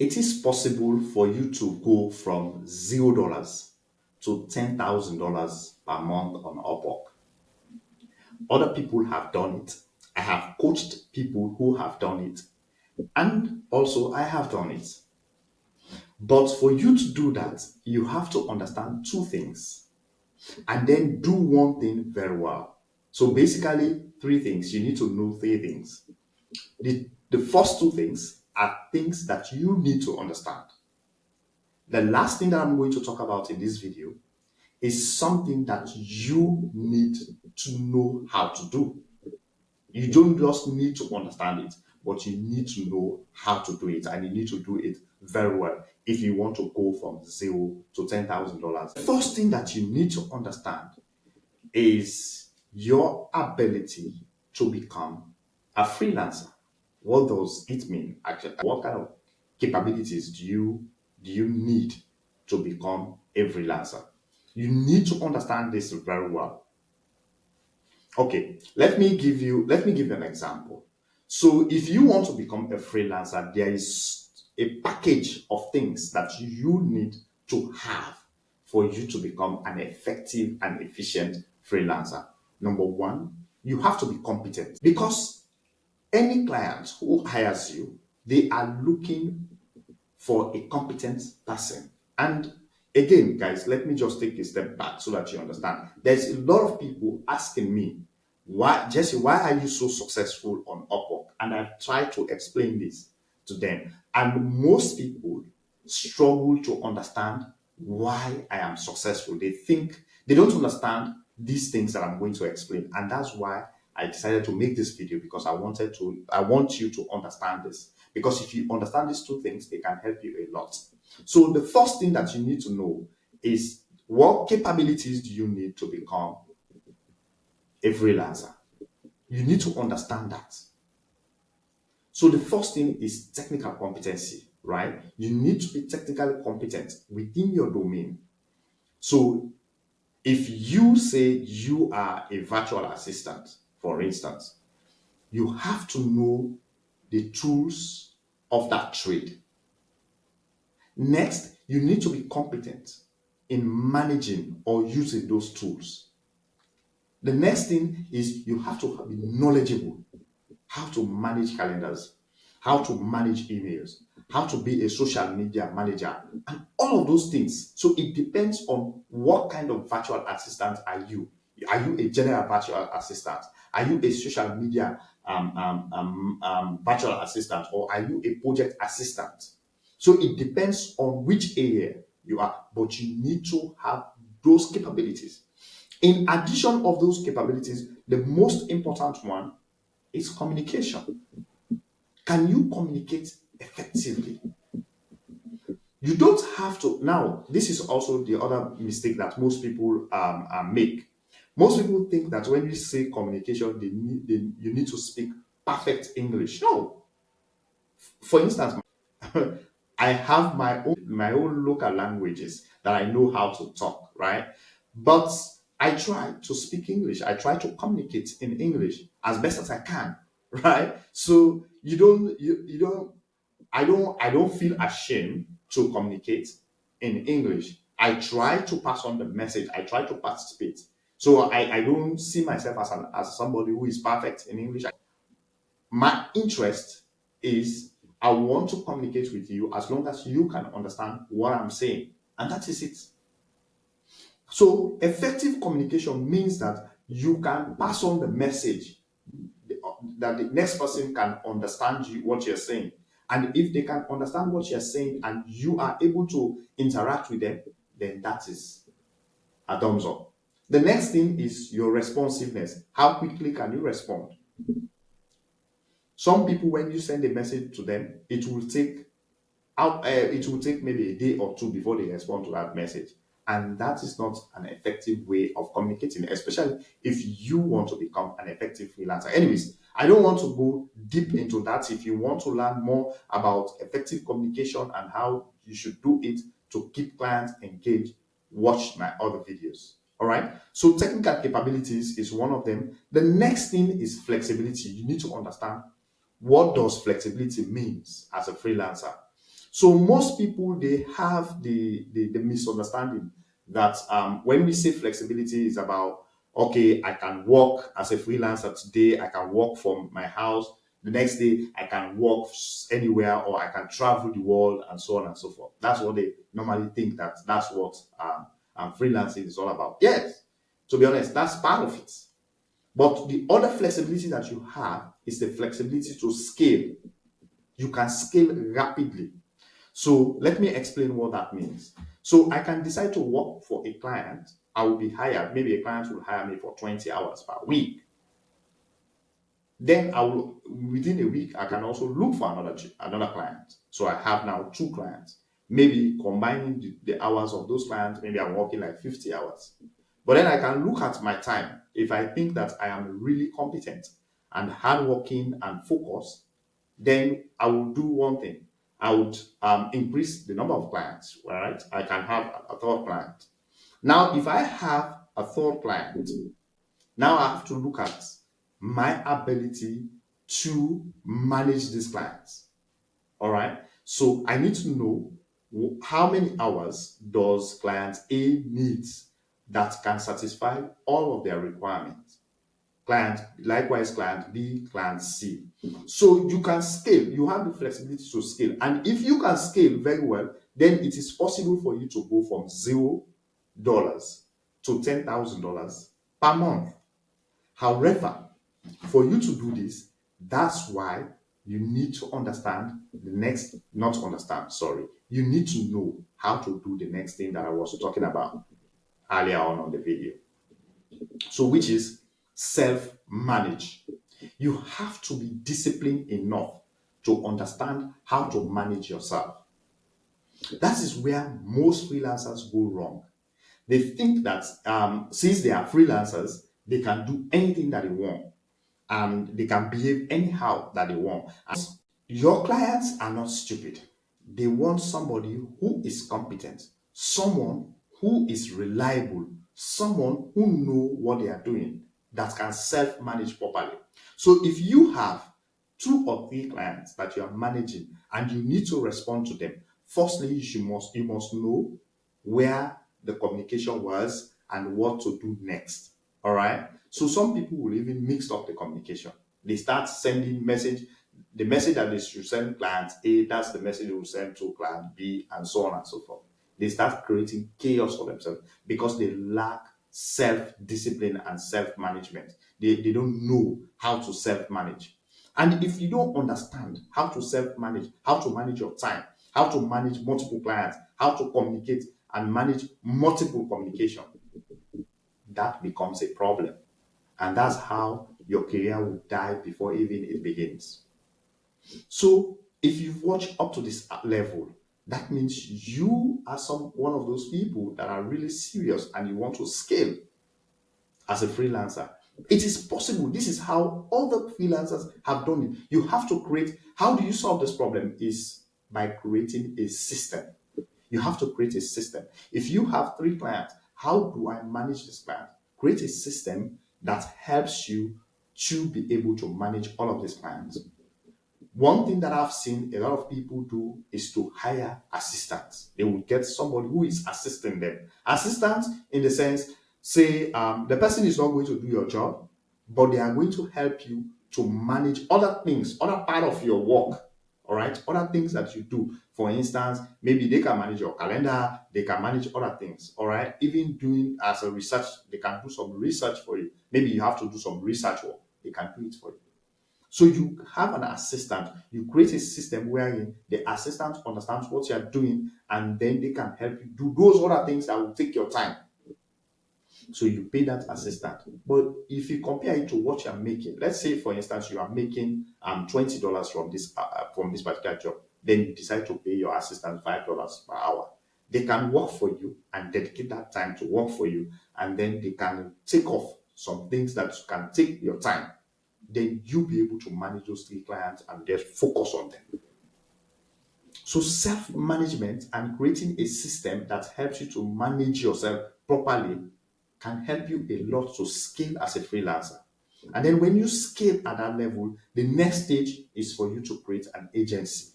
It is possible for you to go from $0 to $10,000 per month on Upwork. Other people have done it. I have coached people who have done it. And also, I have done it. But for you to do that, you have to understand two things and then do one thing very well. So basically, three things. You need to know three things. The first two things are things that you need to understand. The last thing that I'm going to talk about in this video is something that you need to know how to do. You don't just need to understand it, but you need to know how to do it, and you need to do it very well if you want to go from $0 to $10,000. The first thing that you need to understand is your ability to become a freelancer. What does it mean? Actually, what kind of capabilities do you need to become a freelancer? You need to understand this very well. Okay, let me give you an example. So if you want to become a freelancer, there is a package of things that you need to have for you to become an effective and efficient freelancer. Number one, you have to be competent, because any client who hires you, they are looking for a competent person. And again, guys, let me just take a step back so that you understand. There's a lot of people asking me, why, Jesse, why are you so successful on Upwork? And I've tried to explain this to them. And most people struggle to understand why I am successful. They think they don't understand these things that I'm going to explain. And that's why I decided to make this video, because I want you to understand this. Because if you understand these two things, they can help you a lot. So the first thing that you need to know is, what capabilities do you need to become a freelancer? You need to understand that. So the first thing is technical competency, right? You need to be technically competent within your domain. So if you say you are a virtual assistant, for instance, you have to know the tools of that trade. Next, you need to be competent in managing or using those tools. The next thing is you have to be knowledgeable how to manage calendars, how to manage emails, how to be a social media manager, and all of those things. So it depends on what kind of virtual assistant are you. Are you a general virtual assistant? Are you a social media virtual assistant, or are you a project assistant? So it depends on which area you are, but you need to have those capabilities. In addition of those capabilities, the most important one is communication. Can you communicate effectively? You don't have to. Now, this is also the other mistake that most people make. Most people think that when you say communication, you need to speak perfect English. No. For instance, I have my own local languages that I know how to talk, right? But I try to speak English. I try to communicate in English as best as I can, right? So I don't feel ashamed to communicate in English. I try to pass on the message. I try to participate. So I don't see myself as somebody who is perfect in English. My interest is, I want to communicate with you as long as you can understand what I'm saying. And that is it. So effective communication means that you can pass on the message, that the next person can understand what you're saying. And if they can understand what you're saying and you are able to interact with them, then that is a thumbs up. The next thing is your responsiveness. How quickly can you respond? Some people, when you send a message to them, it will take maybe a day or two before they respond to that message. And that is not an effective way of communicating, especially if you want to become an effective freelancer. Anyways, I don't want to go deep into that. If you want to learn more about effective communication and how you should do it to keep clients engaged, watch my other videos. All right. So technical capabilities is one of them. The next thing is flexibility. You need to understand, what does flexibility means as a freelancer. So most people, they have the misunderstanding that when we say flexibility is about, okay, I can work as a freelancer today, I can work from my house, the next day I can work anywhere, or I can travel the world, and so on and so forth. That's what they normally think, that that's what freelancing is all about. Yes, to be honest, that's part of it. But the other flexibility that you have is the flexibility to scale. You can scale rapidly. So let me explain what that means. So I can decide to work for a client. I will be hired. Maybe a client will hire me for 20 hours per week. Then I will, within a week, I can also look for another client. So I have now two clients. Maybe combining the hours of those clients, maybe I'm working like 50 hours. But then I can look at my time. If I think that I am really competent and hardworking and focused, then I will do one thing. I would increase the number of clients, right? I can have a third client. Now, if I have a third client, now I have to look at my ability to manage these clients. All right. So I need to know how many hours does client A needs that can satisfy all of their requirements. Client, likewise, client B, client C. So you can scale, you have the flexibility to scale. And if you can scale very well, then it is possible for you to go from $0 to $10,000 per month. However, for you to do this, that's why you need to understand the next, not understand, sorry. You need to know how to do the next thing that I was talking about earlier on the video. So, which is self-manage. You have to be disciplined enough to understand how to manage yourself. That is where most freelancers go wrong. They think that since they are freelancers, they can do anything that they want and they can behave anyhow that they want. And your clients are not stupid. They want somebody who is competent, someone who is reliable, someone who know what they are doing, that can self-manage properly. So if you have 2 or 3 clients that you are managing and you need to respond to them, firstly, you must know where the communication was and what to do next. All right. So some people will even mix up the communication. They start sending the message that they should send client A, that's the message they will send to client B, and so on and so forth. They start creating chaos for themselves because they lack self-discipline and self-management. They don't know how to self-manage. And if you don't understand how to self-manage, how to manage your time, how to manage multiple clients, how to communicate and manage multiple communication, that becomes a problem. And that's how your career will die before even it begins. So if you've watched up to this level, that means you are one of those people that are really serious and you want to scale as a freelancer. It is possible. This is how other freelancers have done it. You have to create, how do you solve this problem? Is by creating a system. You have to create a system. If you have 3 clients, how do I manage this client? Create a system that helps you to be able to manage all of these clients. One thing that I've seen a lot of people do is to hire assistants. They will get somebody who is assisting them. Assistants, in the sense, say the person is not going to do your job, but they are going to help you to manage other things, other part of your work. All right, other things that you do. For instance, maybe they can manage your calendar, they can manage other things. All right, even doing as a research, they can do some research for you. Maybe you have to do some research work, they can do it for you. So you have an assistant, you create a system wherein the assistant understands what you are doing and then they can help you do those other things that will take your time. So you pay that assistant. But if you compare it to what you are making, let's say for instance you are making $20 from this particular job, then you decide to pay your assistant $5 per hour. They can work for you and dedicate that time to work for you, and then they can take off some things that can take your time. Then you'll be able to manage those 3 clients and just focus on them. So self-management and creating a system that helps you to manage yourself properly can help you a lot to scale as a freelancer. And then when you scale at that level, the next stage is for you to create an agency.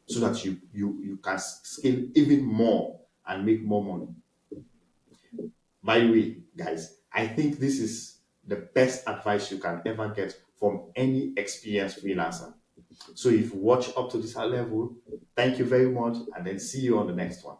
so that you can scale even more and make more money. By the way, guys, I think this is the best advice you can ever get from any experienced freelancer. So if you watch up to this level, thank you very much, and then see you on the next one.